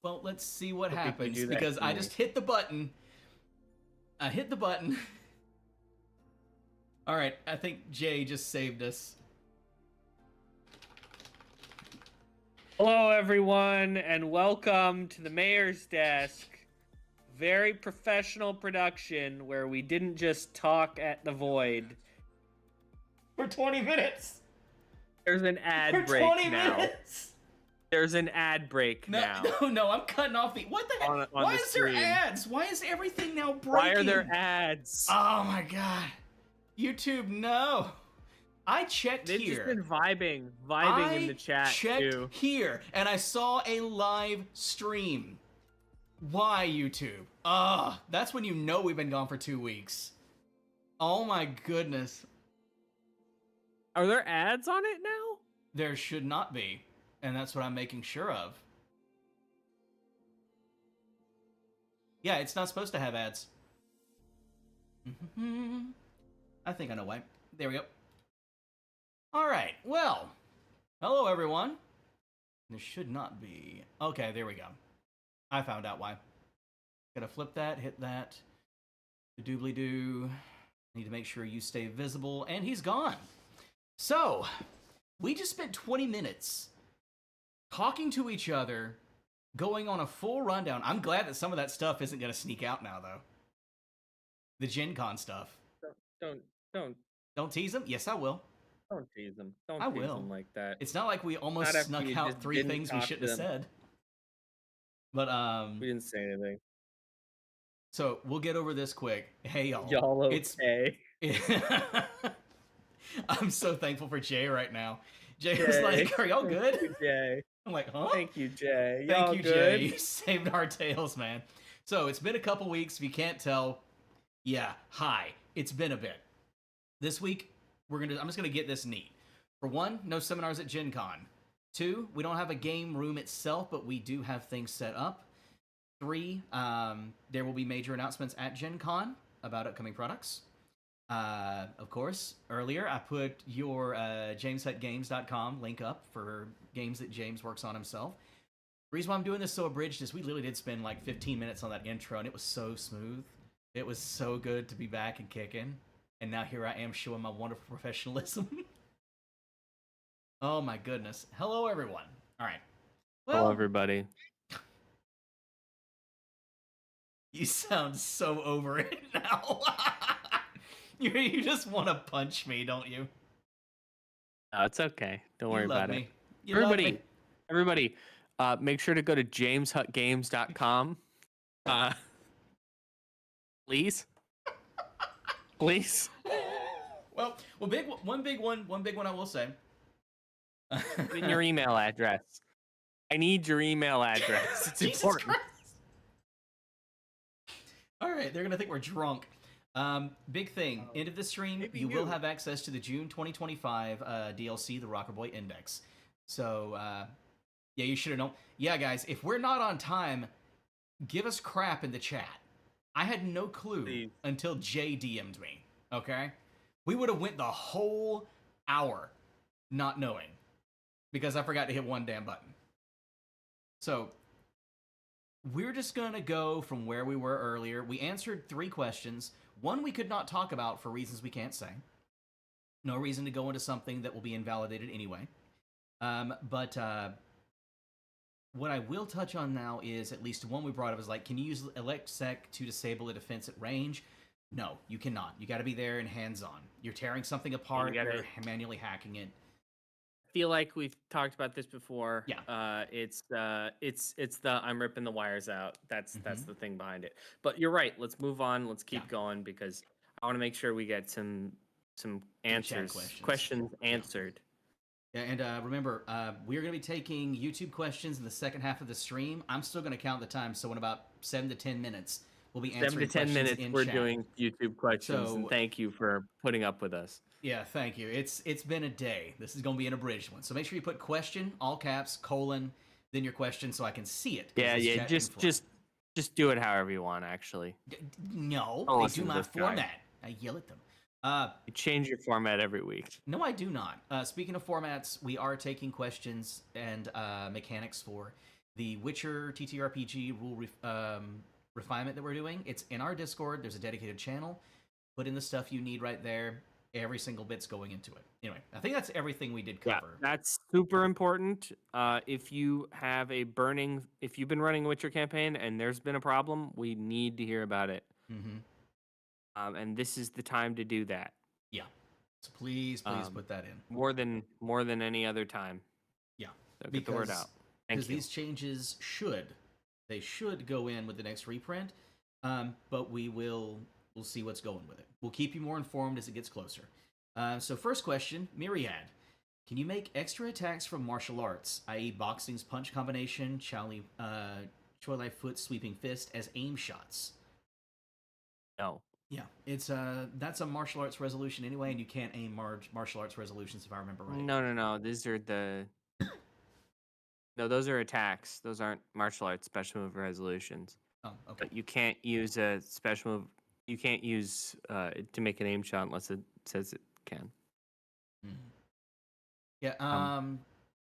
Well, let's see what Hope you can happens, do that because to I me. just hit the button. I hit the button. All right, I think Jay just saved us. Hello, everyone, and welcome to the Mayor's Desk. Very professional production where we didn't just talk at the void. For 20 minutes. There's an ad For break 20 now. minutes. There's an ad break now. No, I'm cutting off the... What the heck? On Why the is there stream. ads? Why is everything now breaking? Why are there ads? Oh my god. YouTube, no. I checked They've here. just been vibing in the chat, I checked too. here, and I saw a live stream. Why, YouTube? That's when you know we've been gone for 2 weeks. Oh my goodness. Are there ads on it now? There should not be, and that's what I'm making sure of. Yeah, it's not supposed to have ads. I think I know why. There we go. Alright, well. Hello, everyone. There should not be. Okay, there we go. I found out why. Gotta flip that, hit that. Doobly-doo. Need to make sure you stay visible, and he's gone. So, we just spent 20 minutes talking to each other, going on a full rundown. I'm glad that some of that stuff isn't gonna sneak out now, though. The Gen Con stuff. Don't tease them? Yes, I will. Don't tease them. Don't I tease will. them like that. It's not like we almost Not after snuck you out just 3 didn't things we talk shouldn't have to them. said. But, We didn't say anything. so we'll get over this quick. Hey, y'all. Y'all okay? I'm so thankful for Jay right now. Jay was like, are y'all good? Thank you, Jay. I'm like, huh? Thank you, Jay. Thank Y'all you, good? Jay. You saved our tails, man. So it's been a couple weeks. If you can't tell, yeah, hi. It's been a bit. This week, I'm just gonna get this neat. For one, no seminars at Gen Con. 2, we don't have a game room itself, but we do have things set up. 3, there will be major announcements at Gen Con about upcoming products. Of course, earlier I put your JamesHuttGames.com link up for games that James works on himself. The reason why I'm doing this so abridged is we literally did spend like 15 minutes on that intro, and it was so smooth. It was so good to be back and kicking. And now here I am showing my wonderful professionalism. Oh my goodness. Hello, everyone. All right. Well, Hello, everybody. You sound so over it now. You just want to punch me, don't you? No, it's okay. Don't worry You love about me. it. You love Everybody, me. everybody, make sure to go to JamesHuttGames.com. Please. Please. Well, one big one I will say. Put in your email address. I need your email address. It's Jesus important. Christ. All right, they're gonna think we're drunk. Big thing. End of the stream, maybe you will you. have access to the June 2025 DLC, the Rocker Boy Index. So, yeah, you should have known. Yeah, guys, if we're not on time, give us crap in the chat. I had no clue Please. until Jay DM'd me. Okay, we would have went the whole hour not knowing because I forgot to hit one damn button. So we're just gonna go from where we were earlier. We answered 3 questions. One we could not talk about for reasons we can't say. No reason to go into something that will be invalidated anyway. But what I will touch on now is at least one we brought up is like, can you use ElecSec to disable a defense at range? No, you cannot. You got to be there and hands-on. You're tearing something apart. You're manually hacking it. I feel like we've talked about this before. Yeah. It's the I'm ripping the wires out. That's the thing behind it. But you're right. Let's move on. Let's keep going because I want to make sure we get some answers, questions answered. Yeah, and remember, we are going to be taking YouTube questions in the second half of the stream. I'm still going to count the time, so in about 7 to 10 minutes, we'll be answering 7 to 10 minutes. We're chat. doing YouTube questions, and thank you for putting up with us. Yeah, thank you. It's been a day. This is going to be an abridged one, so make sure you put question, all caps, colon, then your question, so I can see it. Yeah. Just do it however you want. Actually, no, I'll they listen do to my this guy. format. I yell at them. You change your format every week. No, I do not. Speaking of formats, we are taking questions and mechanics for the Witcher TTRPG rule refinement that we're doing. It's in our Discord. There's a dedicated channel. Put in the stuff you need right there. Every single bit's going into it. Anyway, I think that's everything we did cover. Yeah, that's super important. If you've been running a Witcher campaign and there's been a problem, we need to hear about it. Mm-hmm. And this is the time to do that. Yeah. So please put that in. More than any other time. Yeah. So get the word out. Because these changes should go in with the next reprint. But we'll see what's going with it. We'll keep you more informed as it gets closer. So first question, Myriad. Can you make extra attacks from martial arts, i.e. boxing's punch combination, Choi Lai Foot's sweeping fist, as aim shots? No. Yeah, it's that's a martial arts resolution anyway, and you can't aim martial arts resolutions if I remember right. No. These are No, those are attacks. Those aren't martial arts special move resolutions. Oh, okay. But you can't use a special move. You can't use to make an aim shot unless it says it can. Yeah.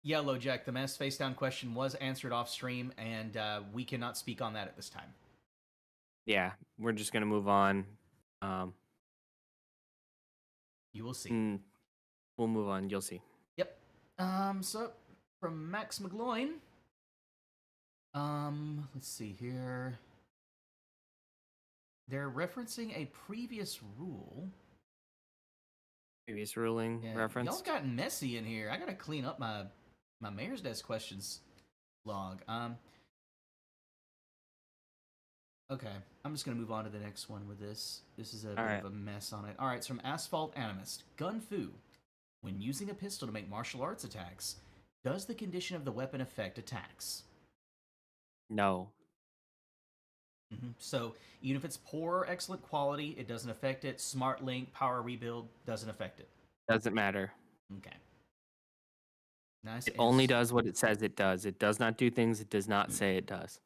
Yellow Jack, the Mess face down question was answered off stream, and we cannot speak on that at this time. Yeah, we're just gonna move on. You will see. We'll move on. You'll see. Yep. So from Max McGloin. Let's see here. They're referencing a previous rule. Previous ruling reference. Y'all gotten messy in here. I gotta clean up my Mayor's Desk questions log. Okay, I'm just gonna move on to the next one with this. This is a bit of a mess on it. All right, it's from Asphalt Animist. Gun Fu. When using a pistol to make martial arts attacks, does the condition of the weapon affect attacks? No. So even if it's poor or excellent quality, it doesn't affect it. Smart Link, Power Rebuild doesn't affect it. Doesn't matter. Okay. Nice. It only does what it says it does. It does not do things it does not say it does.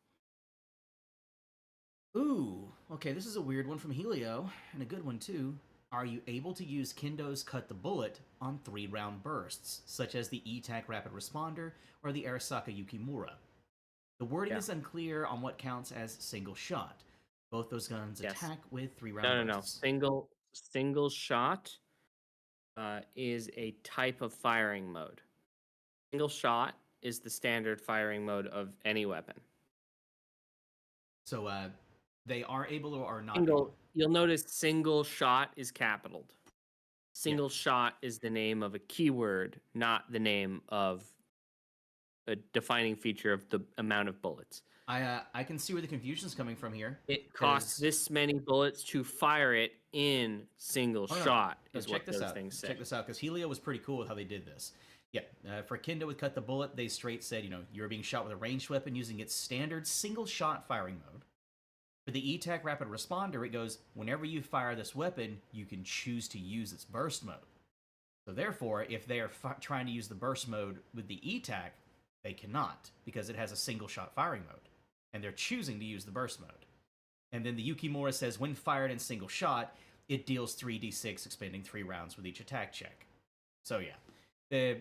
Ooh, okay, this is a weird one from Helio, and a good one too. Are you able to use Kendo's Cut the Bullet on 3-round bursts, such as the E-TAC Rapid Responder or the Arasaka Yukimura? The wording is unclear on what counts as single shot. Both those guns attack with 3-round bursts. No. Single shot is a type of firing mode. Single shot is the standard firing mode of any weapon. So they are able or are not able. You'll notice single shot is capitaled. Single shot is the name of a keyword, not the name of a defining feature of the amount of bullets. I can see where the confusion's coming from here. It costs this many bullets to fire it in single shot, is what those things say. Check this out, because Helio was pretty cool with how they did this. Yeah, for Kendo with Cut the Bullet, they straight said, you're being shot with a ranged weapon using its standard single shot firing mode. For the E-TAC Rapid Responder, it goes, whenever you fire this weapon, you can choose to use its burst mode. So therefore, if they are trying to use the burst mode with the E-TAC, they cannot, because it has a single shot firing mode. And they're choosing to use the burst mode. And then the Yukimura says, when fired in single shot, it deals 3d6, expending 3 rounds with each attack check. So yeah,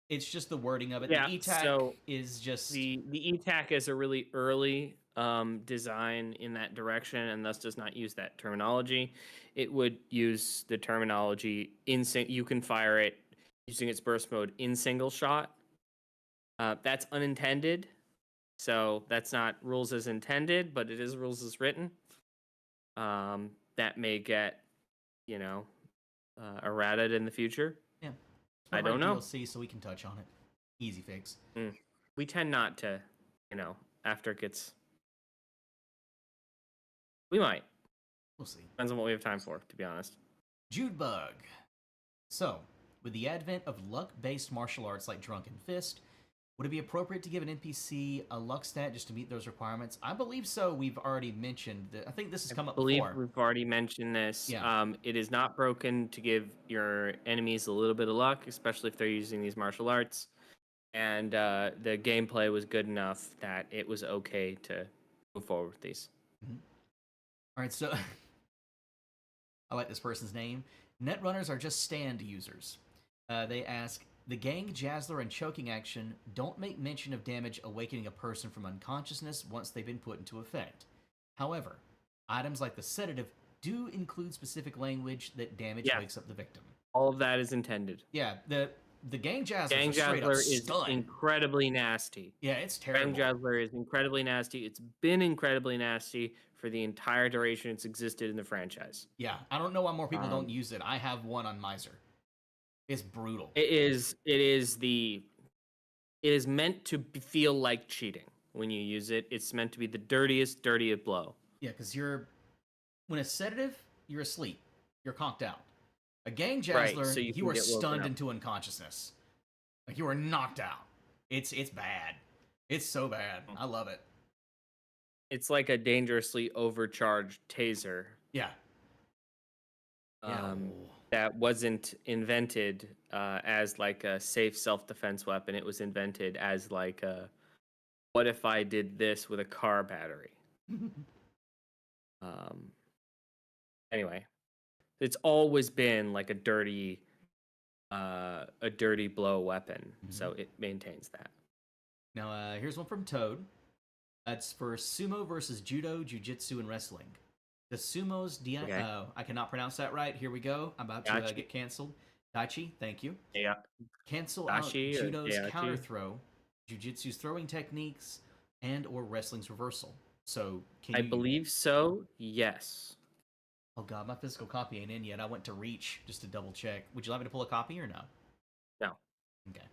it's just the wording of it. Yeah, the E-TAC is just... The E-TAC is a really early design in that direction, and thus does not use that terminology. It would use the terminology you can fire it using its burst mode in single shot. That's unintended, so that's not rules as intended, but it is rules as written. That may get, errated in the future. Yeah, I don't know. DLC, so we can touch on it. Easy fix. We tend not to, after it gets. We might. We'll see. Depends on what we have time for, to be honest. Judebug. So, with the advent of luck-based martial arts like Drunken Fist, would it be appropriate to give an NPC a luck stat just to meet those requirements? I believe so. We've already mentioned that. I think this has come up before. I believe we've already mentioned this. Yeah. It is not broken to give your enemies a little bit of luck, especially if they're using these martial arts. And the gameplay was good enough that it was okay to move forward with these. Mm-hmm. All right, so I like this person's name. Netrunners are just stand users. They ask, The gang, Jazzler, and choking action don't make mention of damage awakening a person from unconsciousness once they've been put into effect. However, items like the sedative do include specific language that damage wakes up the victim. All of that is intended. Yeah, the gang Jazzler Gang straight up Jazzler is stun. incredibly nasty. Yeah, it's terrible. Gang Jazzler is incredibly nasty. It's been incredibly nasty for the entire duration it's existed in the franchise. Yeah, I don't know why more people don't use it. I have one on Miser. It's brutal. It is meant to feel like cheating when you use it. It's meant to be the dirtiest blow. Yeah, because when it's sedative, you're asleep. You're conked out. A gang Jazzler, so you are stunned into unconsciousness. Like, you are knocked out. It's bad. It's so bad. I love it. It's like a dangerously overcharged taser. Yeah. That wasn't invented as like a safe self-defense weapon. It was invented as like a, what if I did this with a car battery? Anyway, it's always been like a dirty blow weapon, so it maintains that. Now, here's one from Toad. That's for sumo versus judo, jiu-jitsu, and wrestling. The sumo's I cannot pronounce that right. Here we go. I'm about to get canceled. Daichi, thank you. Yeah. Cancel out judo's counter throw, jiu-jitsu's throwing techniques, and or wrestling's reversal. So, I believe so. Yes. Oh god, my physical copy ain't in yet. I went to Reach just to double check. Would you like me to pull a copy or no? No. Okay.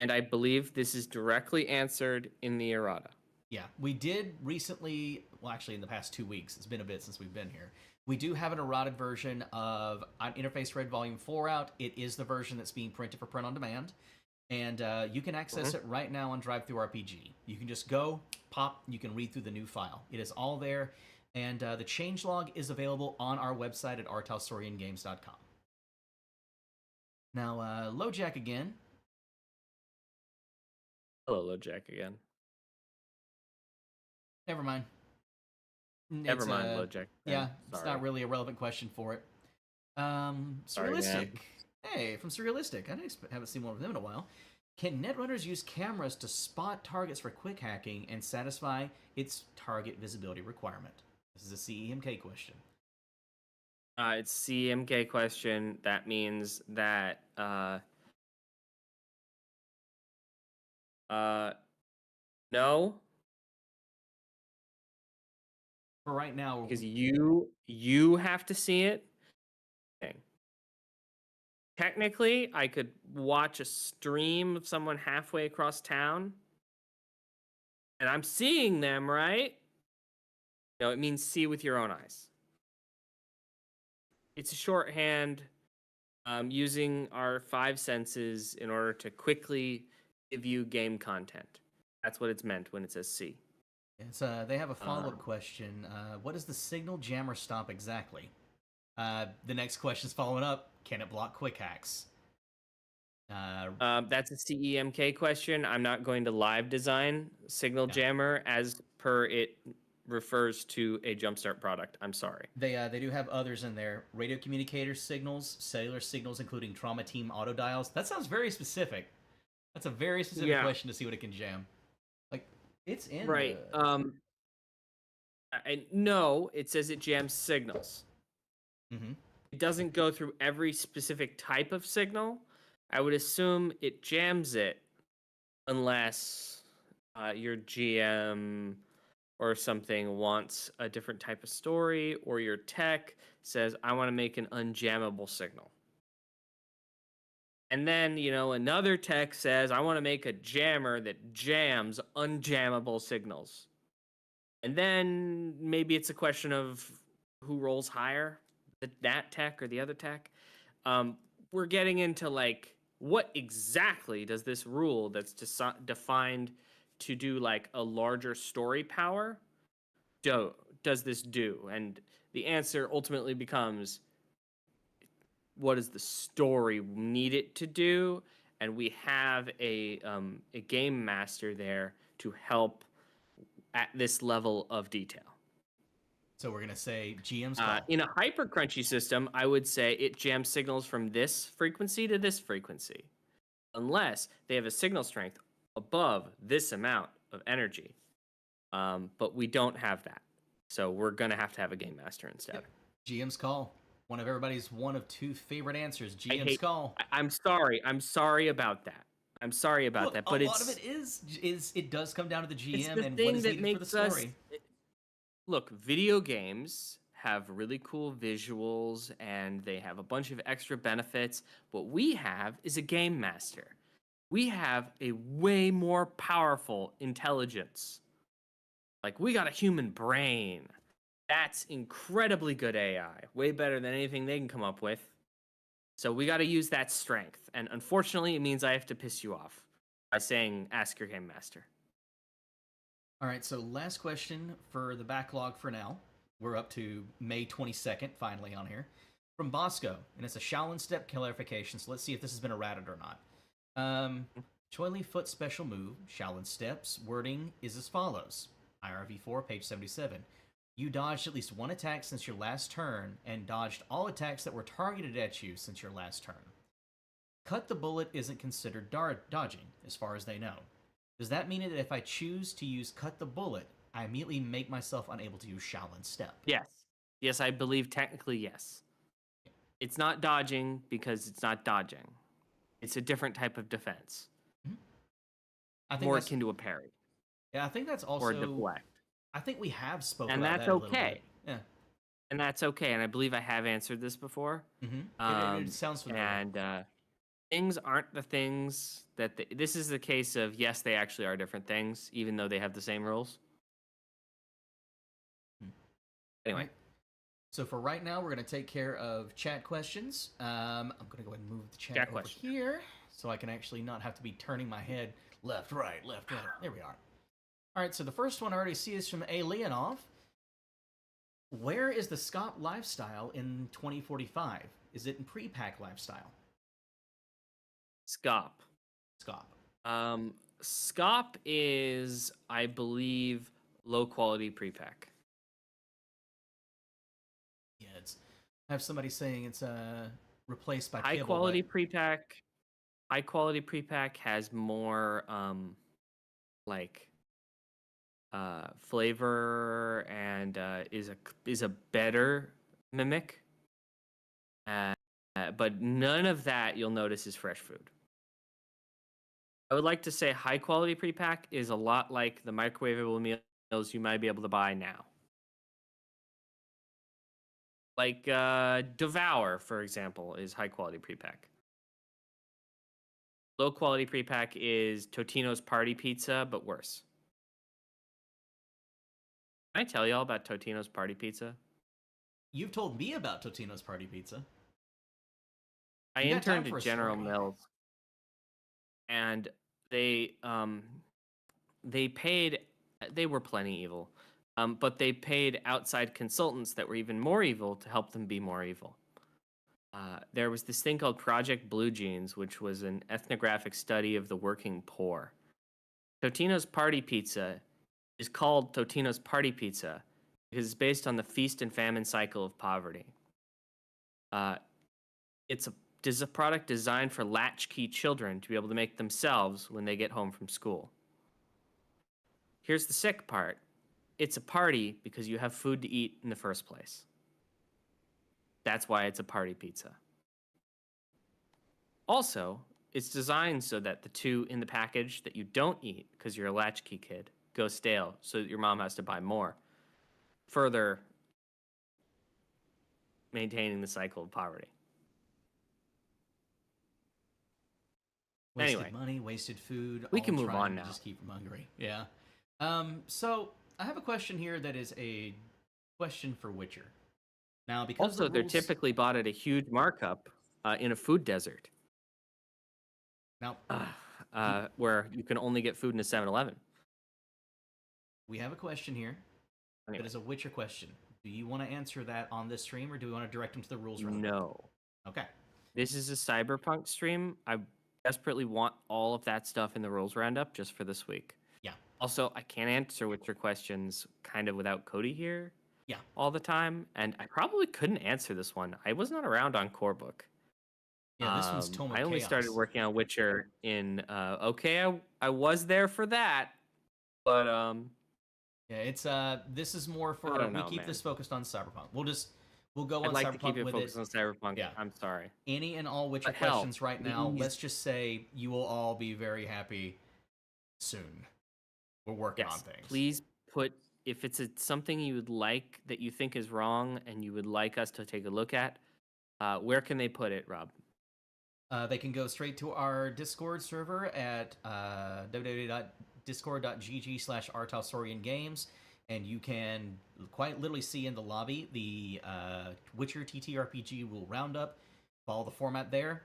And I believe this is directly answered in the errata. Yeah, we did recently, well, actually in the past 2 weeks, it's been a bit since we've been here. We do have an errata version of Interface Red Volume 4 out. It is the version that's being printed for print on demand. And you can access it right now on DriveThruRPG. You can just go, pop, you can read through the new file. It is all there. And the changelog is available on our website at rtalsoriangames.com. Now, LoJack again. Hello, LoJack again. Never mind. Never mind, LoJack. Yeah, it's not really a relevant question for it. Surrealistic. Hey, from Surrealistic. I haven't seen one of them in a while. Can Netrunners use cameras to spot targets for quick hacking and satisfy its target visibility requirement? This is a CEMK question. It's CEMK question. That means that no. For right now, because you have to see it. Okay. Technically, I could watch a stream of someone halfway across town, and I'm seeing them, right? No, it means see with your own eyes. It's a shorthand using our 5 senses in order to quickly give you game content. That's what it's meant when it says see. They have a follow-up question. What is the signal jammer stop exactly? The next question is following up. Can it block quick hacks? That's a CEMK question. I'm not going to live design signal jammer as per it refers to a Jumpstart product. I'm sorry. They do have others in there. Radio communicator signals, cellular signals, including trauma team auto dials. That sounds very specific. That's a very specific question to see what it can jam. Like, it's in right. No, it says it jams signals. Mm-hmm. It doesn't go through every specific type of signal. I would assume it jams it unless your GM or something wants a different type of story, or your tech says, I want to make an unjammable signal. And then, another tech says, I want to make a jammer that jams unjammable signals. And then maybe it's a question of who rolls higher, that tech or the other tech. We're getting into like, what exactly does this rule that's defined to do like a larger story power does this do? And the answer ultimately becomes, what does the story need it to do? And we have a game master there to help at this level of detail. So we're gonna say GM's in a hyper crunchy system, I would say it jams signals from this frequency to this frequency. unless they have a signal strength above this amount of energy. But we don't have that. So we're going to have a game master instead. Yep. GM's call. One of everybody's one of two favorite answers. GM's call. I'm sorry. I'm sorry about that. I'm sorry about Look, that. But a lot of it is it does come down to the GM the and thing what is that needed for the story. Look, video games have really cool visuals and they have a bunch of extra benefits. What we have is a game master. We have a way more powerful intelligence. Like, we got a human brain. That's incredibly good AI. Way better than anything they can come up with. So we got to use that strength. And unfortunately, it means I have to piss you off by saying, ask your game master. All right, so last question for the backlog for now. We're up to May 22nd, finally on here. From Bosco, and it's a Shaolin step clarification, so let's see if this has been errated or not. Choi Li Foot special move, Shaolin steps, wording is as follows. IRV4, page 77. You dodged at least one attack since your last turn, and dodged all attacks that were targeted at you since your last turn. Cut the bullet isn't considered dodging, as far as they know. Does that mean that if I choose to use cut the bullet, I immediately make myself unable to use Shaolin step? Yes. Yes, I believe technically yes. It's not dodging because it's not dodging. It's a different type of defense. Mm-hmm. I think more akin to a parry. Yeah, I think that's also... Or a deflect. I think we have spoken and about that's that a little okay. bit. Yeah. And that's okay. And I believe I have answered this before. Mm-hmm. It sounds familiar. And things aren't the things that... this is the case of, yes, they actually are different things, even though they have the same rules. Anyway. Right. So for right now, we're going to take care of chat questions. I'm going to go ahead and move the chat over here so I can actually not have to be turning my head left, right, left, right. There we are. All right, so the first one I already see is from A. Leonov. Where is the SCOP lifestyle in 2045? Is it in Prepack lifestyle? SCOP. SCOP. SCOP is, I believe, low quality Prepack. Yeah, I have somebody saying it's replaced by high quality Prepack. High quality Prepack has more flavor and is a better mimic. But none of that you'll notice is fresh food. I would like to say high quality Prepack is a lot like the microwavable meals you might be able to buy now. Like Devour, for example, is high quality Prepack. Low quality Prepack is Totino's Party Pizza, but worse. Can I tell y'all about Totino's Party Pizza? You've told me about Totino's Party Pizza. I interned at General Mills, and they paid. They were plenty evil, but they paid outside consultants that were even more evil to help them be more evil. There was this thing called Project Blue Jeans, which was an ethnographic study of the working poor. Totino's Party Pizza is called Totino's Party Pizza because it's based on the feast and famine cycle of poverty. It's a product designed for latchkey children to be able to make themselves when they get home from school. Here's the sick part. It's a party because you have food to eat in the first place. That's why it's a party pizza. Also, it's designed so that the two in the package that you don't eat because you're a latchkey kid go stale so that your mom has to buy more. Further maintaining the cycle of poverty. Wasted anyway, money, wasted food. We can move on now. Just keep them hungry. Yeah. So I have a question here that is a question for Witcher. Now, because also they're typically bought at a huge markup in a food desert. Now, where you can only get food in a 7-Eleven. We have a question here. Anyway. That is a Witcher question. Do you want to answer that on this stream, or do we want to direct them to the rules roundup? No. Okay. This is a Cyberpunk stream. I desperately want all of that stuff in the rules roundup just for this week. Yeah. Also, I can't answer Witcher questions kind of without Cody here. Yeah. All the time, and I probably couldn't answer this one. I was not around on Core Book. Yeah, this one's Tome of I only started Chaos. working on Witcher in okay, I was there for that, but Yeah, it's this is more I for don't we know, keep man. this focused on Cyberpunk. We'll go I'd on like to keep Cyberpunk it with it. focused on Cyberpunk. Yeah. I'm sorry. Any and all Witcher But hell, questions right now, please, let's just say you will all be very happy soon. We're working on yes, things. please put if it's something you would like that you think is wrong and you would like us to take a look at, where can they put it, Rob? They can go straight to our Discord server at www.discord.gg/artalsoriangames, and you can quite literally see in the lobby the Witcher TTRPG rule roundup. Follow the format there.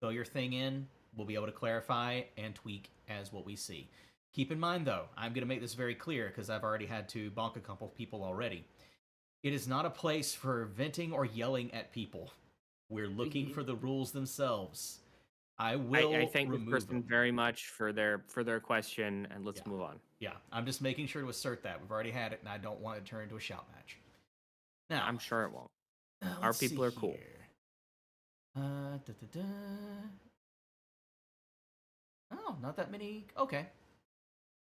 Throw your thing in. We'll be able to clarify and tweak as what we see. Keep in mind, though, I'm going to make this very clear because I've already had to bonk a couple of people already. It is not a place for venting or yelling at people. We're looking for the rules themselves. I thank this person them. very much for their question, and let's move on. Yeah, I'm just making sure to assert that. We've already had it, and I don't want it to turn into a shout match. Now, I'm sure it won't. Our people are cool. Oh, not that many. Okay.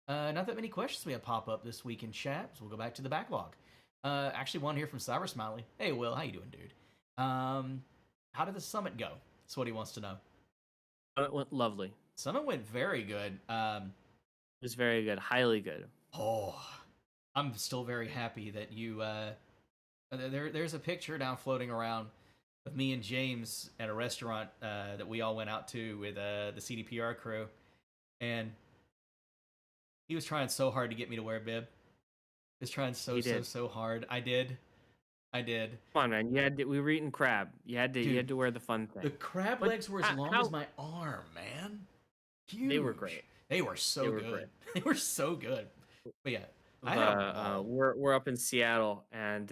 Not that many questions we have pop up this week in chat, so we'll go back to the backlog. Actually, one here from Cyber Smiley. Hey, Will, how you doing, dude? How did the summit go? That's what he wants to know. It went lovely. Summit went very good. It was very good, highly good. Oh, I'm still very happy that you. There's a picture now floating around of me and James at a restaurant that we all went out to with the CDPR crew, and he was trying so hard to get me to wear a bib. He was trying so hard. I did. Come on, man. We were eating crab. You had to wear the fun thing. The crab legs were as long as my arm, man. Huge. They were great. They were so good. They were so good. But yeah, we're up in Seattle, and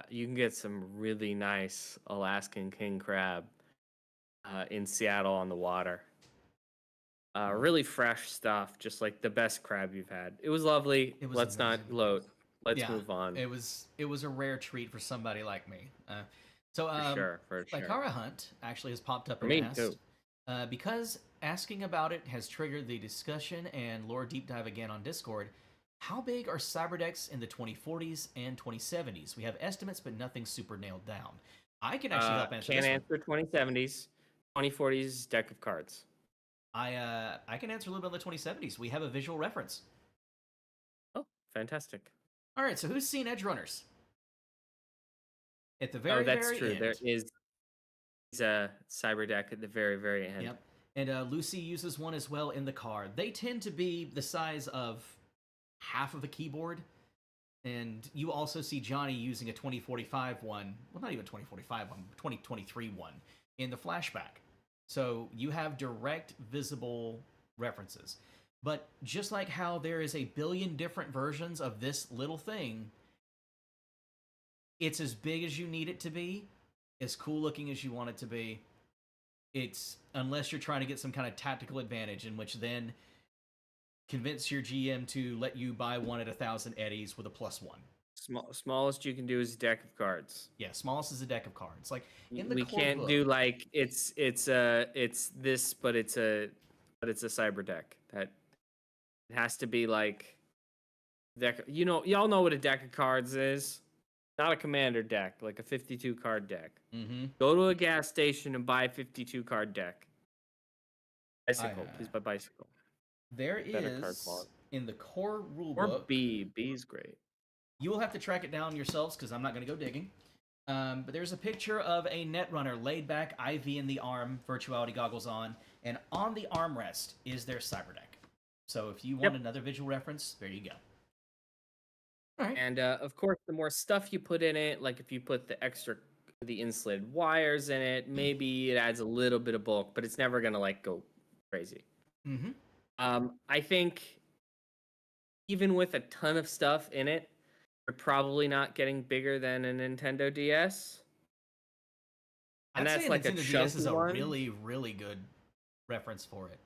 you can get some really nice Alaskan king crab in Seattle on the water. Really fresh stuff, just like the best crab you've had. It was lovely. Let's not gloat. Let's move on. It was a rare treat for somebody like me. For sure. Lycara Hunt actually has popped up and asked, too. Because asking about it has triggered the discussion and lore deep dive again on Discord. How big are cyber decks in the 2040s and 2070s? We have estimates, but nothing super nailed down. I can actually help answer. Can't answer 2070s, 2040s deck of cards. I can answer a little bit on the 2070s. We have a visual reference. Oh, fantastic. All right, so who's seen Edgerunners? At the very, that's very true. end. There is a cyber deck at the very, very end. Yep. And Lucy uses one as well in the car. They tend to be the size of half of a keyboard. And you also see Johnny using a 2045 one. Well, not even 2045 one, 2023 one in the flashback. So you have direct, visible references. But just like how there is a billion different versions of this little thing, it's as big as you need it to be, as cool looking as you want it to be. It's, unless you're trying to get some kind of tactical advantage, in which then convince your GM to let you buy one at 1,000 eddies with a +1. Smallest you can do is a deck of cards. Yeah, smallest is a deck of cards. Like in the we can't book, do like it's this, but it's a cyber deck. That it has to be like deck. Y'all know what a deck of cards is. Not a commander deck, like a 52 card deck. Mm-hmm. Go to a gas station and buy a 52 card deck. Bicycle, please buy bicycle. There is in the core rulebook. Or B's great. You will have to track it down yourselves because I'm not going to go digging. But there's a picture of a Netrunner laid back, IV in the arm, virtuality goggles on, and on the armrest is their cyber deck. So if you want another visual reference, there you go. All right. And of course, the more stuff you put in it, like if you put the insulated wires in it, maybe it adds a little bit of bulk, but it's never gonna like go crazy. Mm-hmm. I think even with a ton of stuff in it, you're probably not getting bigger than a Nintendo DS. And that's like Nintendo DS is a really, really good reference for it.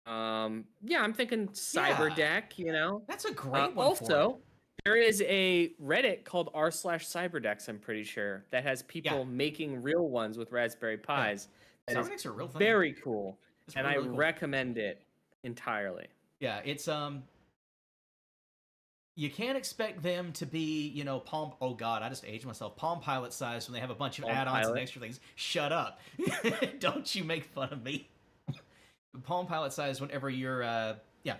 Yeah, I'm thinking Cyber Deck, That's a great one. Also, there is a Reddit called r/Cyberdecks, I'm pretty sure, that has people making real ones with Raspberry Pis Cyber decks are a real thing. Very cool. It's And really I cool. recommend it entirely. Yeah, it's you can't expect them to be, you know, Palm. Oh God, I just aged myself. Palm Pilot size when they have a bunch of add-ons and extra things. Shut up! Don't you make fun of me. Palm Pilot size whenever you're, yeah.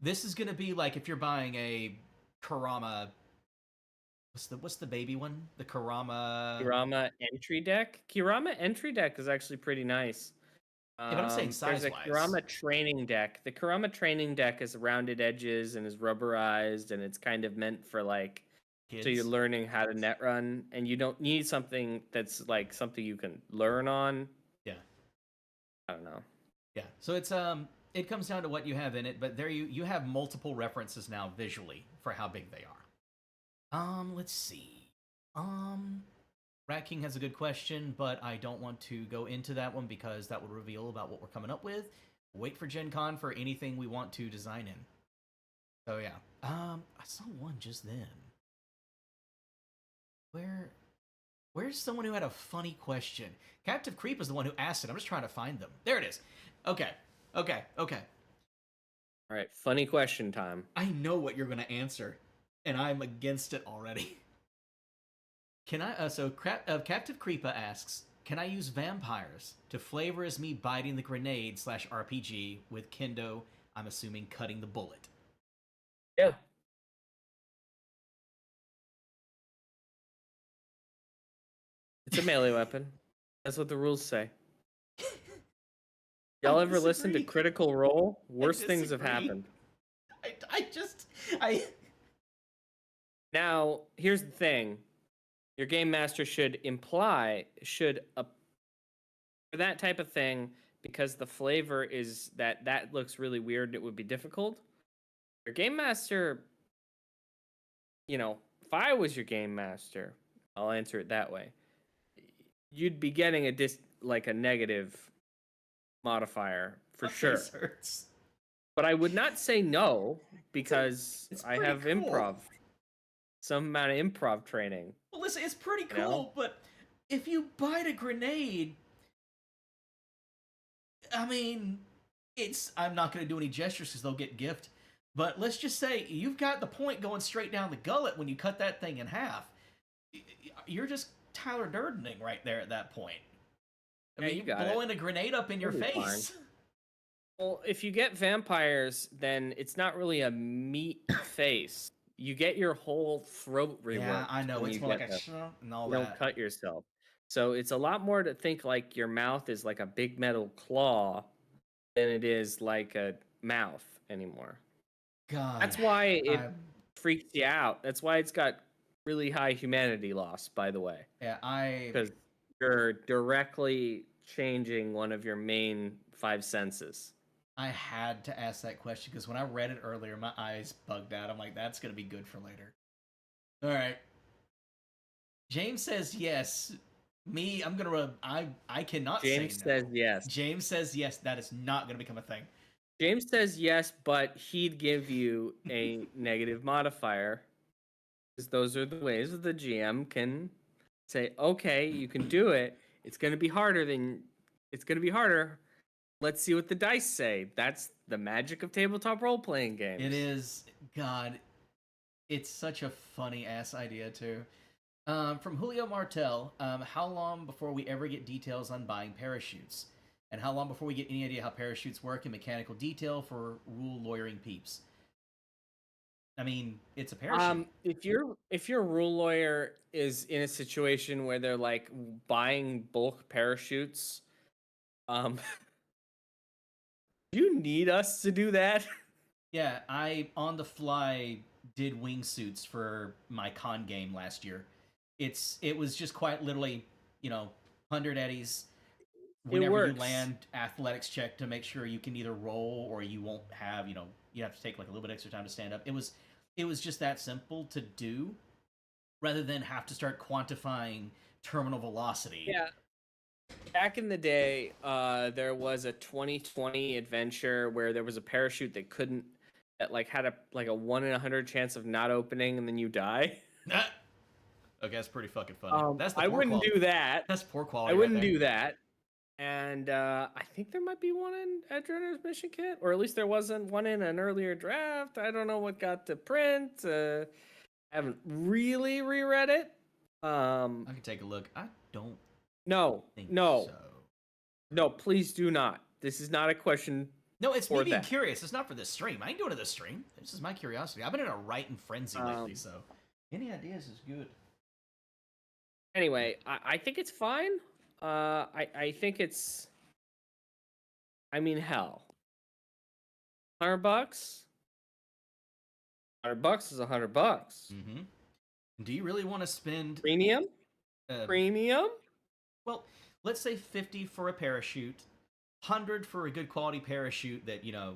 This is gonna be like if you're buying a Kurama. What's the baby one? The Kurama entry deck. Kurama entry deck is actually pretty nice. Yeah, but I'm saying size-wise. There's a Kurama training deck. The Kurama training deck is rounded edges and is rubberized, and it's kind of meant for like kids. So you're learning how to net run, and you don't need something that's like something you can learn on. Yeah. I don't know. Yeah. So it's it comes down to what you have in it, but there you have multiple references now visually for how big they are. Let's see. Rat King has a good question, but I don't want to go into that one because that would reveal about what we're coming up with. Wait for Gen Con for anything we want to design in. So yeah. I saw one just then. Where's someone who had a funny question? Captive Creep is the one who asked it. I'm just trying to find them. There it is. Okay. All right, funny question time. I know what you're going to answer, and I'm against it already. Can I? Captive Creepa asks, can I use vampires to flavor as me biting the grenade /RPG with Kendo? I'm assuming cutting the bullet. Yeah. It's a melee weapon. That's what the rules say. Y'all ever listen to Critical Role? Worse things have happened. Now, here's the thing. Your game master should for that type of thing, because the flavor is that looks really weird and it would be difficult. Your game master, you know, if I was your game master, I'll answer it that way. You'd be getting a negative modifier for sure. Hurts. But I would not say no because I have cool. Improv. Some amount of improv training. Well, listen, it's pretty cool, but if you bite a grenade, I mean, I'm not going to do any gestures because they'll get gift, but let's just say you've got the point going straight down the gullet when you cut that thing in half. You're just Tyler Durdening right there at that point. I mean, you're blowing a grenade up in your face. Fine. Well, if you get vampires, then it's not really a meat face. You get your whole throat reworked. Yeah, I know. It's more like a and all that. You don't cut yourself. So it's a lot more to think like your mouth is like a big metal claw than it is like a mouth anymore. God. That's why it freaks you out. That's why it's got really high humanity loss, by the way. Yeah, because you're directly changing one of your main 5 senses. I had to ask that question because when I read it earlier, my eyes bugged out. I'm like, that's going to be good for later. All right. James says yes. Me, I'm going to... I cannot say no. James says yes. James says yes. That is not going to become a thing. James says yes, but he'd give you a negative modifier. Because those are the ways that the GM can say, okay, you can do it. It's going to be harder. Let's see what the dice say. That's the magic of tabletop role-playing games. It is. God, it's such a funny-ass idea, too. From Julio Martel, how long before we ever get details on buying parachutes? And how long before we get any idea how parachutes work in mechanical detail for rule lawyering peeps? I mean, it's a parachute. If your rule lawyer is in a situation where they're like buying bulk parachutes, do you need us to do that? Yeah, I on the fly did wingsuits for my con game last year. It was just quite literally, 100 eddies. Whenever you land, athletics check to make sure you can either roll or you won't have, you have to take like a little bit extra time to stand up. It was just that simple to do rather than have to start quantifying terminal velocity. Yeah. Back in the day, there was a 2020 adventure where there was a parachute that had a 1 in 100 chance of not opening and then you die. Okay, that's pretty fucking funny. I wouldn't do that. That's poor quality. I wouldn't do that. And I think there might be one in Edgerunners Mission Kit, or at least there wasn't one in an earlier draft. I don't know what got to print. I haven't really reread it. I can take a look. I don't No, think no, so. no, please do not. This is not a question. No, it's me for being that. curious. It's not for this stream. I ain't doing it this stream. This is my curiosity. I've been in a writing frenzy lately, so any ideas is good. Anyway, I think it's fine. I think it's. I mean, hell. $100. $100 is $100. Mm-hmm. Do you really want to spend Premium? Premium? Well, let's say 50 for a parachute, 100 for a good quality parachute that, you know,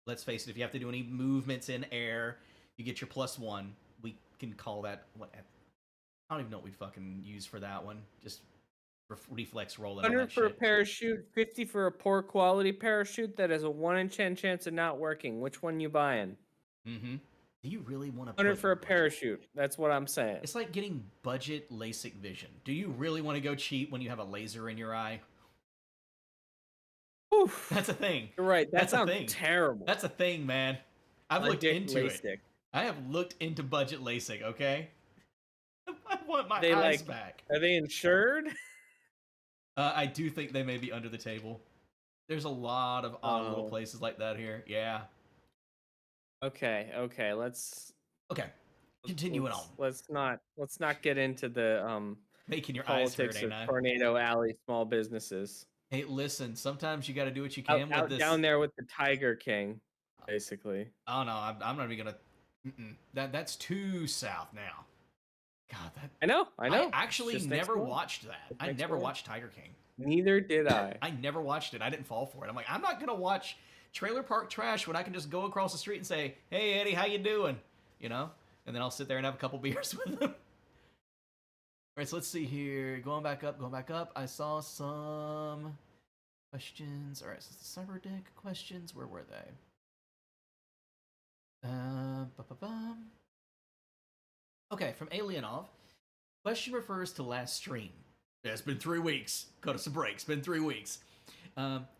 let's face it, if you have to do any movements in air, you get your +1. We can call that, what, I don't even know what we fucking use for that one. Just reflex rolling. 100 for a parachute, 50 for a poor quality parachute that has a 1 in 10 chance of not working. Which one you buying? Mm-hmm. Do you really want to 100 for a parachute? That's what I'm saying. It's like getting budget LASIK vision. Do you really want to go cheap when you have a laser in your eye? Oof. That's a thing. You're right. That sounds terrible. That's a thing, man. I've looked into it. I have looked into budget LASIK, okay? I want my eyes back. Are they insured? I do think they may be under the table. There's a lot of odd little places like that here. Yeah. Okay. Let's continuing on. Let's not get into the making your politics eyes hurt, of Tornado Alley small businesses. Hey, listen. Sometimes you got to do what you can out with this. Down there with the Tiger King, basically. Oh no, I'm not even gonna. That's too south now. God, that. I know. I actually never watched that. I never watched Tiger King. Neither did I. I never watched it. I didn't fall for it. I'm like, I'm not gonna watch Trailer Park Trash when I can just go across the street and say, "Hey, Eddie, how you doing?" You know, and then I'll sit there and have a couple beers with him. All right, so let's see here. Going back up. I saw some questions. All right, so the Cyber Deck questions. Where were they? Okay, from Alienov. Question refers to last stream. Yeah, it's been 3 weeks. Cut us a break. It's been 3 weeks.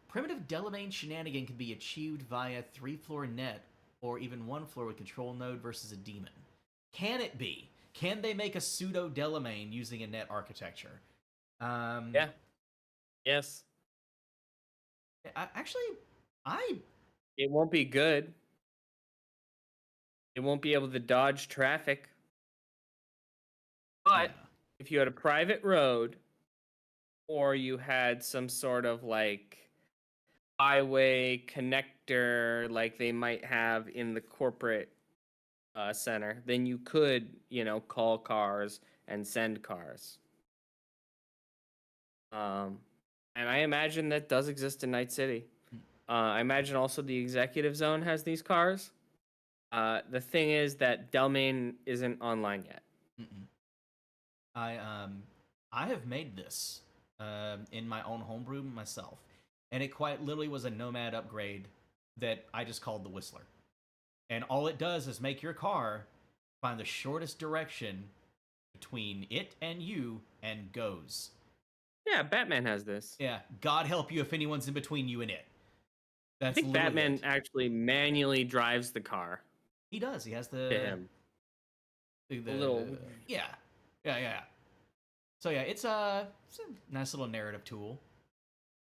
Primitive Delamain shenanigan can be achieved via 3-floor net or even 1 floor with control node versus a demon. Can it be? Can they make a pseudo Delamain using a net architecture? Yeah. Yes. It won't be good. It won't be able to dodge traffic. But if you had a private road, or you had some sort of like highway connector like they might have in the corporate center, then you could, call cars and send cars. And I imagine that does exist in Night City. I imagine also the executive zone has these cars. The thing is that Delmain isn't online yet. I have made this in my own homebrew myself, and it quite literally was a Nomad upgrade that I just called the Whistler. And all it does is make your car find the shortest direction between it and you and goes. Yeah, Batman has this. Yeah, God help you if anyone's in between you and it. I think Batman actually manually drives the car. He does. He has the little. Yeah. So yeah, it's a nice little narrative tool.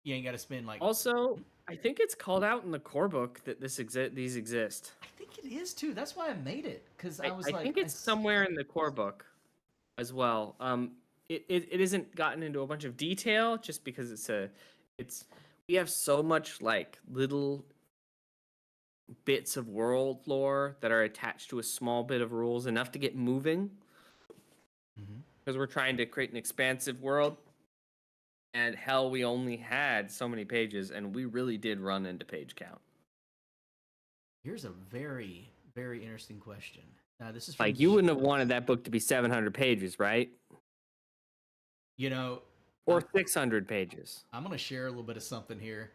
You ain't got to spend like. Also, I think it's called out in the core book that these exist. I think it is too. That's why I made it, because I think it's somewhere in the core book, as well. It isn't gotten into a bunch of detail just because we have so much like little bits of world lore that are attached to a small bit of rules, enough to get moving. Because we're trying to create an expansive world, and hell, we only had so many pages, and we really did run into page count. Here's a very, very interesting question. This is like you wouldn't have wanted that book to be 700 pages, right? Or 600 pages. I'm gonna share a little bit of something here.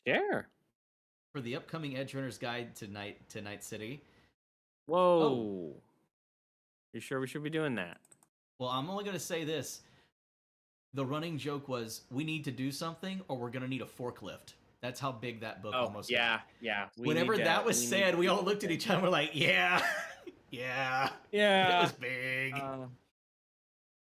Share. For the upcoming Edgerunners guide to Night City. Whoa. You sure we should be doing that? Well, I'm only going to say this. the running joke was, we need to do something or we're going to need a forklift. That's how big that book almost got. Yeah. Whenever that was said, we all looked at each other and were like, yeah, yeah. It was big.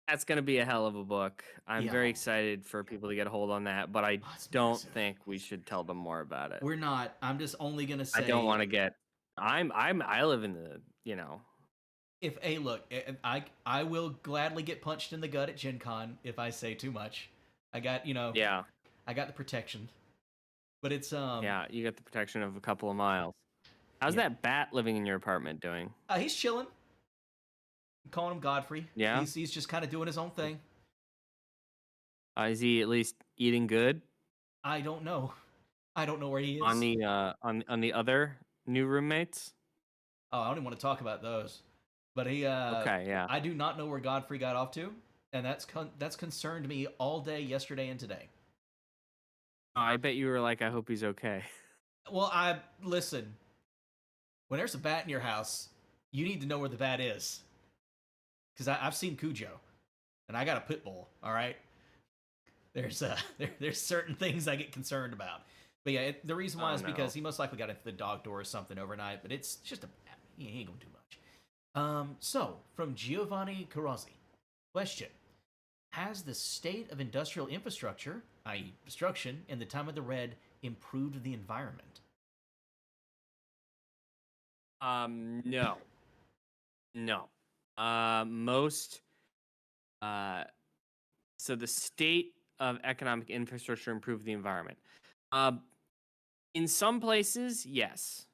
That's going to be a hell of a book. I'm very excited for people to get a hold on that, but I don't think we should tell them more about it. We're not. I'm just only going to say... I don't want to get... I live in the, Look, I will gladly get punched in the gut at Gen Con if I say too much. I got, I got the protection. But it's Yeah, you got the protection of a couple of miles. How's that bat living in your apartment doing? He's chilling. I'm calling him Godfrey. Yeah. He's just kind of doing his own thing. Is he at least eating good? I don't know. I don't know where he is. On the other new roommates? Oh, I don't even want to talk about those. But he okay, yeah. I do not know where Godfrey got off to, and that's concerned me all day yesterday and today. I bet you were like, I hope he's okay. Well, listen. When there's a bat in your house, you need to know where the bat is. Because I've seen Cujo, and I got a pit bull. All right. There's certain things I get concerned about. But yeah, the reason why is because he most likely got into the dog door or something overnight. But it's just he ain't gonna do much. So from Giovanni Carazzi, question: has the state of industrial infrastructure, i.e., destruction, in the time of the Red improved the environment? No. So the state of economic infrastructure improved the environment. In some places, yes.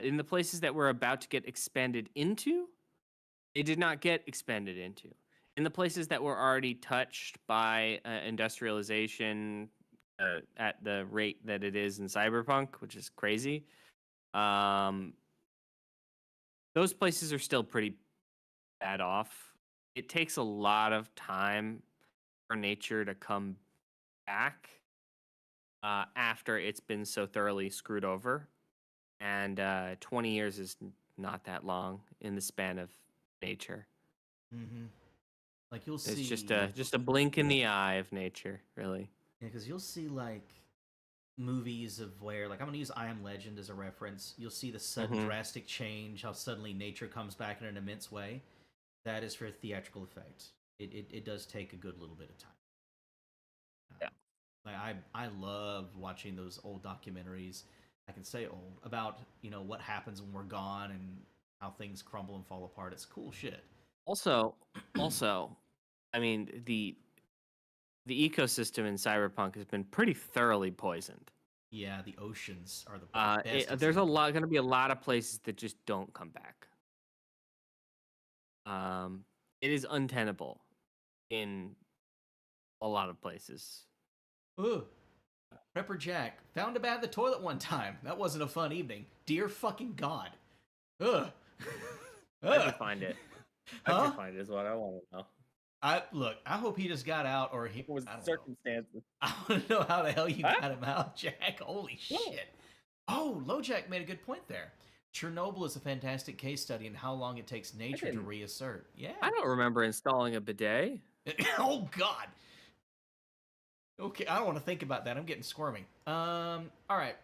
In the places that we're about to get expanded into, it did not get expanded into. In the places that were already touched by industrialization at the rate that it is in Cyberpunk, which is crazy, those places are still pretty bad off. It takes a lot of time for nature to come back after it's been so thoroughly screwed over. And 20 years is not that long in the span of nature. Mm-hmm. Like you'll see, it's just a blink in the eye of nature, really. Yeah, because you'll see like movies of where, like, I'm gonna use I Am Legend as a reference. You'll see the sudden drastic change, how suddenly nature comes back in an immense way. That is for theatrical effect. It does take a good little bit of time. Yeah. Like I love watching those old documentaries. I can say old about what happens when we're gone and how things crumble and fall apart. It's cool shit. Also, I mean the ecosystem in Cyberpunk has been pretty thoroughly poisoned. Yeah, the oceans are the best. There's going to be a lot of places that just don't come back. It is untenable in a lot of places. Ooh. Prepper Jack found a bat in the toilet one time. That wasn't a fun evening. Dear fucking God. Ugh. I can find it. I can find it is what I want to know. I hope he just got out, or he was circumstances. I want to know how the hell you got him out, Jack. Holy shit. Oh, LoJack made a good point there. Chernobyl is a fantastic case study in how long it takes nature to reassert. Yeah. I don't remember installing a bidet. Oh, God. Okay, I don't want to think about that. I'm getting squirmy. All right.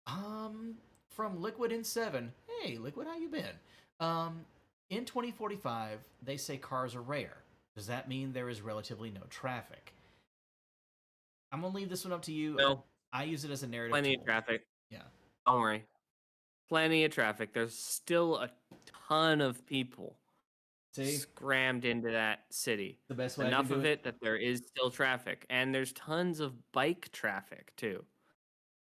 From Liquid in 7. Hey, Liquid, how you been? In 2045, they say cars are rare. Does that mean there is relatively no traffic? I'm gonna leave this one up to you. No. I use it as a narrative Plenty tool. of traffic. Yeah. Don't worry. Plenty of traffic. There's still a ton of people scrammed into that city. The best way enough of it that there is still traffic, and there's tons of bike traffic too.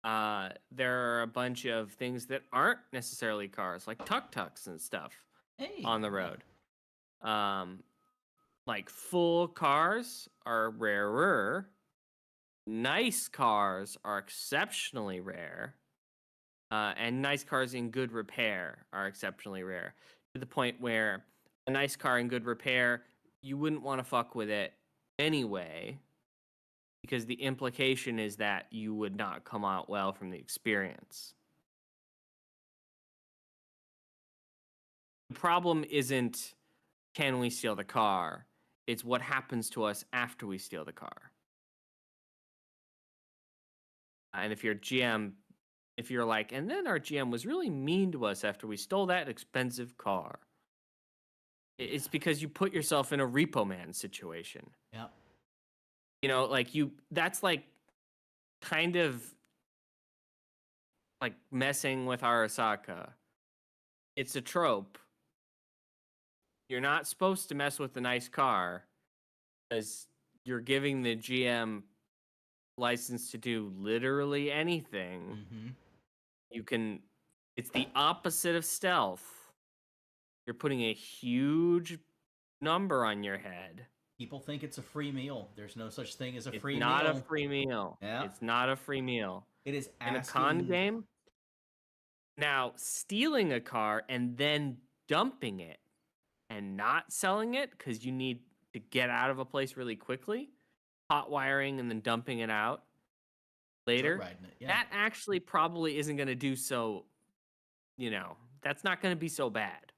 There are a bunch of things that aren't necessarily cars, like tuk-tuks and stuff on the road. Like full cars are rarer. Nice cars are exceptionally rare. And nice cars in good repair are exceptionally rare, to the point where a nice car in good repair, you wouldn't want to fuck with it anyway, because the implication is that you would not come out well from the experience. The problem isn't, can we steal the car? It's what happens to us after we steal the car. And if you're GM, if you're like, and then our GM was really mean to us after we stole that expensive car, it's because you put yourself in a Repo Man situation. Yeah. You know, like that's like kind of like messing with Arasaka. It's a trope. You're not supposed to mess with a nice car because you're giving the GM license to do literally anything. Mm-hmm. You can, it's the opposite of stealth. You're putting a huge number on your head. People think it's a free meal. There's no such thing as a free meal. It's not a free meal. Yeah. It's not a free meal. It is in a con game. Now, stealing a car and then dumping it and not selling it because you need to get out of a place really quickly, hot wiring and then dumping it out later, that actually probably isn't going to do so, you know, that's not going to be so bad.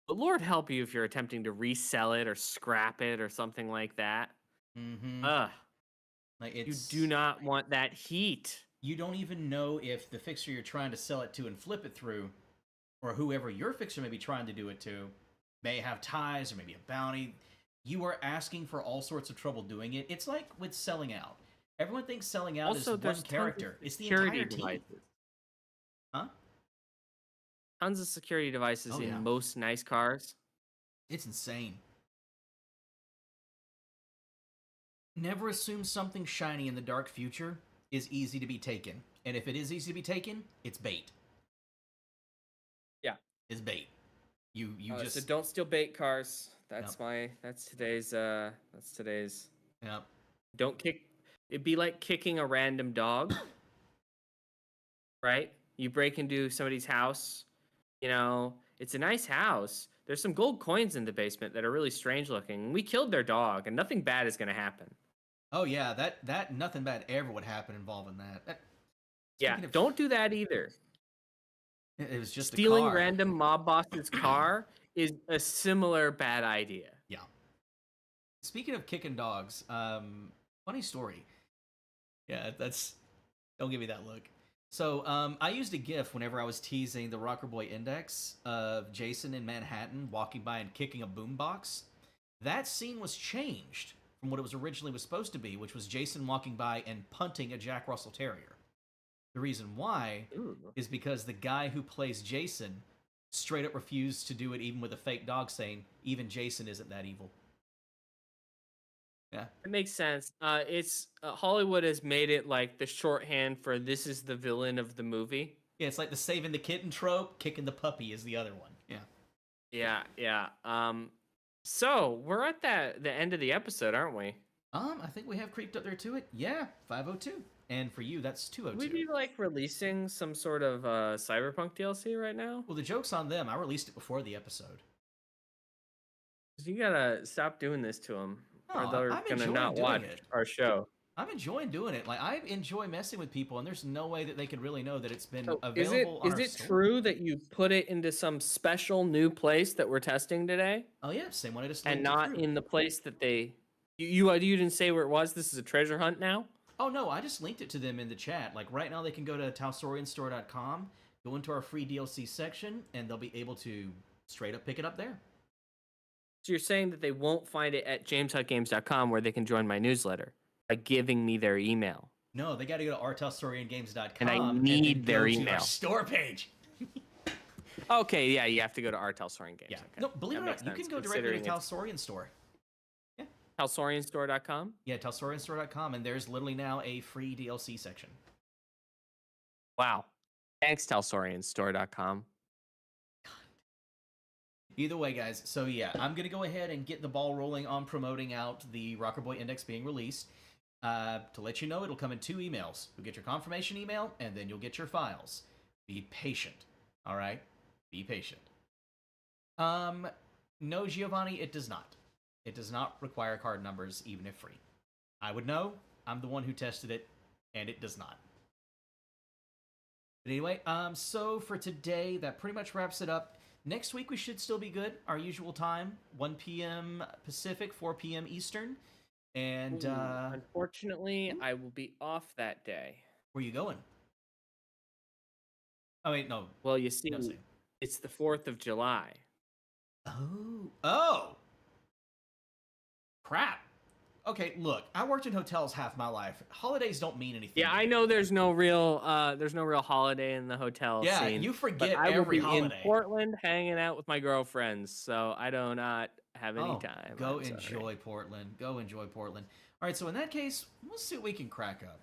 But Lord help you if you're attempting to resell it or scrap it or something like that. Mm-hmm. Like you do not want that heat. You don't even know if the fixer you're trying to sell it to and flip it through, or whoever your fixer may be trying to do it to, may have ties or maybe a bounty. You are asking for all sorts of trouble doing it. It's like with selling out. Everyone thinks selling out is one character. It's the entire team. Huh? Tons of security devices in most nice cars. It's insane. Never assume something shiny in the dark future is easy to be taken. And if it is easy to be taken, it's bait. Yeah. It's bait. You just so don't steal bait cars. That's today's Yep. Don't kick. It'd be like kicking a random dog. Right? You break into somebody's house, you know, it's a nice house. There's some gold coins in the basement that are really strange looking. We killed their dog and nothing bad is going to happen. Oh yeah, that nothing bad ever would happen involving that. Don't do that either. It was just stealing random mob boss's car is a similar bad idea. Yeah. Speaking of kicking dogs, funny story. Yeah, don't give me that look. So I used a GIF whenever I was teasing the Rocker Boy Index of Jason in Manhattan walking by and kicking a boombox. That scene was changed from what it was originally supposed to be, which was Jason walking by and punting a Jack Russell Terrier. The reason why is because the guy who plays Jason straight up refused to do it even with a fake dog, saying even Jason isn't that evil. Yeah. It makes sense. It's Hollywood has made it like the shorthand for this is the villain of the movie. Yeah, it's like the saving the kitten trope, kicking the puppy is the other one. Yeah. Yeah. So we're at the end of the episode, aren't we? I think we have creeped up there to it. Yeah, 502. And for you, that's 202. Would you be like releasing some sort of Cyberpunk DLC right now? Well, the joke's on them. I released it before the episode. You gotta stop doing this to them. No, or they're gonna not watch our show. I'm enjoying doing it. Like, I enjoy messing with people, and there's no way that they could really know that it's been available on our store. Is it true that you put it into some special new place that we're testing today? Oh yeah, same one I just and not in the place that they. You didn't say where it was. This is a treasure hunt now. Oh no, I just linked it to them in the chat. Like right now, they can go to talsorianstore.com, go into our free DLC section, and they'll be able to straight up pick it up there. So you're saying that they won't find it at jameshuttgames.com where they can join my newsletter by giving me their email. No, they got to go to rtalsoriangames.com. And I need their email. Store page. Okay, yeah, you have to go to rtalsoriangames. Yeah. Okay. No, believe it or not, you can go directly to Talsorian Store. Yeah. Talsorianstore.com? Yeah, Talsorianstore.com, and there's literally now a free DLC section. Wow. Thanks, Talsorianstore.com. Either way, guys, so yeah, I'm going to go ahead and get the ball rolling on promoting out the Rocker Boy Index being released. To let you know, it'll come in 2 emails. You'll get your confirmation email, and then you'll get your files. Be patient, all right? Be patient. No, Giovanni, it does not. It does not require card numbers, even if free. I would know. I'm the one who tested it, and it does not. But anyway, so for today, that pretty much wraps it up. Next week we should still be good. Our usual time, 1 p.m. Pacific, 4 p.m. Eastern. And unfortunately, I will be off that day. Where you going? Oh wait, no. Well, you see, it's the 4th of July. Oh. Crap. Okay, look, I worked in hotels half my life. Holidays don't mean anything. Yeah, I know there's no real holiday in the hotel scene. You forget I every will be holiday. in Portland hanging out with my girlfriends, so I do not have any time. Go enjoy Portland. Go enjoy Portland. All right, so in that case, we'll see what we can crack up.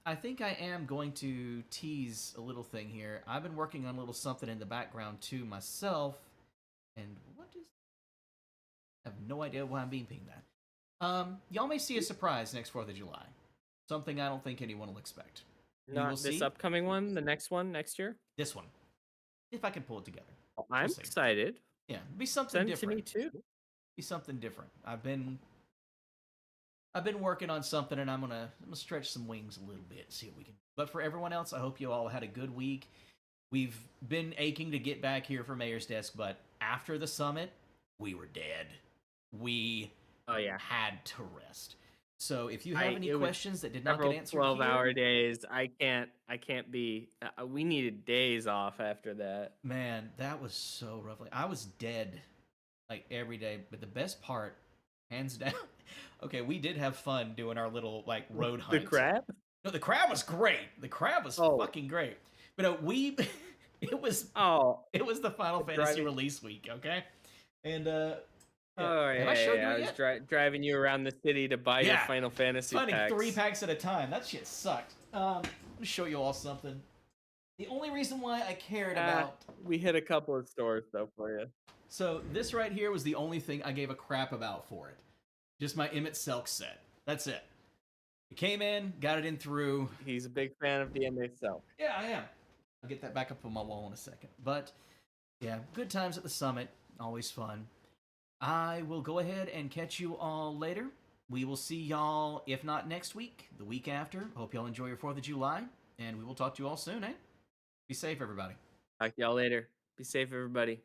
I think I am going to tease a little thing here. I've been working on a little something in the background too myself. And what is... I have no idea why I'm being pinged that. Y'all may see a surprise next 4th of July. Something I don't think anyone will expect. Not this upcoming one, the next one, next year? This one. If I can pull it together. I'm excited. Yeah, be something different. Send it to me too. Be something different. I've been working on something, and I'm gonna stretch some wings a little bit, see what we can. But for everyone else, I hope you all had a good week. We've been aching to get back here for Mayor's Desk, but after the summit, we were dead. We had to rest. So if you have any questions that did not get answered, 12-hour days. I can't be. We needed days off after that. Man, that was so rough. I was dead like every day. But the best part, hands down. Okay, we did have fun doing our little like road hunt. The crab? No, the crab was great. The crab was fucking great. But it was the Final Fantasy release week. Okay, and I was driving you around the city to buy your Final Fantasy packs. Finding 3 packs at a time. That shit sucked. Let me show you all something. The only reason why I cared about... We hit a couple of stores, though, for you. So this right here was the only thing I gave a crap about for it. Just my Emmett Selk set. That's it. It came in, got it in through. He's a big fan of the Emmett Selk. Yeah, I am. I'll get that back up on my wall in a second. But, yeah, good times at the summit. Always fun. I will go ahead and catch you all later. We will see y'all, if not next week, the week after. Hope y'all enjoy your 4th of July, and we will talk to you all soon, eh? Be safe, everybody. Talk to y'all later. Be safe, everybody.